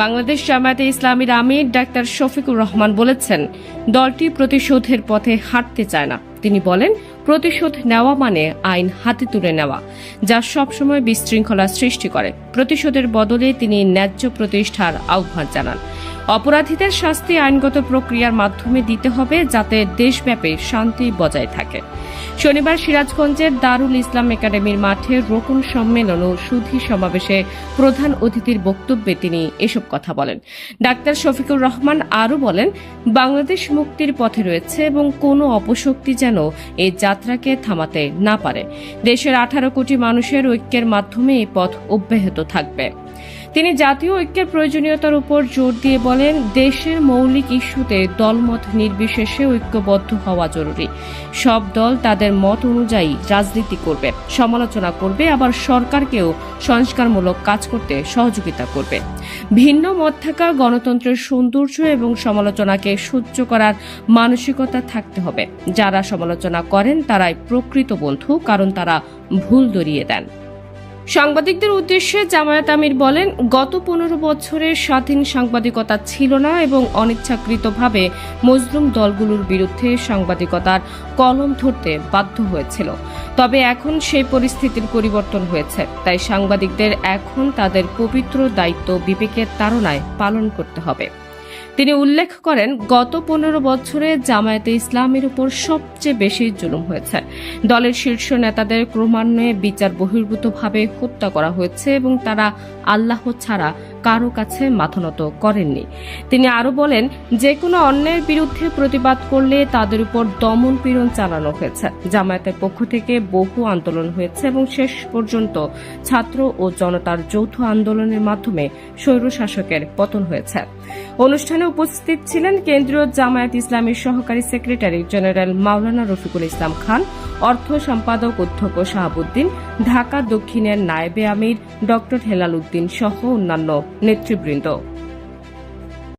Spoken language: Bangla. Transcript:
বাংলাদেশ জামায়াতে ইসলামীর আমির ডাক্তার শফিকুর রহমান বলেছেন, দলটি প্রতিশোধের পথে হাঁটতে চায় না। তিনি বলেন, প্রতিশোধ নেওয়া মানে আইন হাতে তুলে নেওয়া, যা সবসময় বিশৃঙ্খলা সৃষ্টি করে। প্রতিশোধের বদলে তিনি ন্যায্য প্রতিষ্ঠার আহ্বান জানান। অপরাধীদের শাস্তি আইনগত প্রক্রিয়ার মাধ্যমে দিতে হবে, যাতে দেশব্যাপী শান্তি বজায় থাকে। শনিবার সিরাজগঞ্জের দারুল ইসলাম একাডেমির মাঠে রোকন সম্মেলন ও সুধী সমাবেশে প্রধান অতিথির বক্তব্যে তিনি এসব কথা বলেন। ডাক্তার শফিকুর রহমান আরও বলেন, বাংলাদেশ মুক্তির পথে রয়েছে এবং কোনো অপশক্তি যেন এই যাত্রাকে থামাতে না পারে। দেশের 18 কোটি মানুষের ঐক্যের মাধ্যমে এই পথ অব্যাহত থাকবে। তিনি জাতীয় ঐক্যের প্রয়োজনীয়তার উপর জোর দিয়ে বলেন, দেশের মৌলিক ইস্যুতে দলমত নির্বিশেষে ঐক্যবদ্ধ হওয়া জরুরি। সব দল তাদের মত অনুযায়ী রাজনীতি করবে, সমালোচনা করবে, আবার সরকারকেও সংস্কারমূলক কাজ করতে সহযোগিতা করবে। ভিন্ন মত থাকা গণতন্ত্রের সৌন্দর্য এবং সমালোচনাকে সহ্য করার মানসিকতা থাকতে হবে। যারা সমালোচনা করেন তারাই প্রকৃত বন্ধু, কারণ তারা ভুল ধরিয়ে দেন। সাংবাদিকদের উদ্দেশ্যে জামায়াত আমির বলেন, গত 15 বছরে স্বাধীন সাংবাদিকতা ছিল না এবং অনিচ্ছাকৃতভাবে মজলুম দলগুলোর বিরুদ্ধে সাংবাদিকতার কলম ধরতে বাধ্য হয়েছিল। তবে এখন সেই পরিস্থিতির পরিবর্তন হয়েছে। তাই সাংবাদিকদের এখন তাদের পবিত্র দায়িত্ব বিবেকের তাড়নায় পালন করতে হবে। তিনি উল্লেখ করেন, গত 15 বছরে জামায়াতে ইসলামের উপর সবচেয়ে বেশি জুলুম হয়েছে। দলের শীর্ষ নেতাদের ক্রমান্বয়ে বিচার বহির্ভূতভাবে হত্যা করা হয়েছে এবং তারা আল্লাহ ছাড়া কারো কাছে মাথা নত করেননি। তিনি আরও বলেন, যে কোনো অন্যায়ের বিরুদ্ধে প্রতিবাদ করলে তাদের উপর দমন পীড়ন চালানো হয়েছে। জামায়াতের পক্ষ থেকে বহু আন্দোলন হয়েছে এবং শেষ পর্যন্ত ছাত্র ও জনতার যৌথ আন্দোলনের মাধ্যমে স্বৈরশাসকের পতন হয়েছে। অনুষ্ঠানে উপস্থিত ছিলেন কেন্দ্রীয় জামায়াত ইসলামীর সহকারী সেক্রেটারি জেনারেল মাওলানা রফিকুল ইসলাম খান, অর্থ সম্পাদক অধ্যক্ষ শাহাবুদ্দিন, ঢাকা দক্ষিণের নায়েবে আমির ডক্টর হেলাল উদ্দিন সহ অন্যান্য নেতৃবৃন্দ।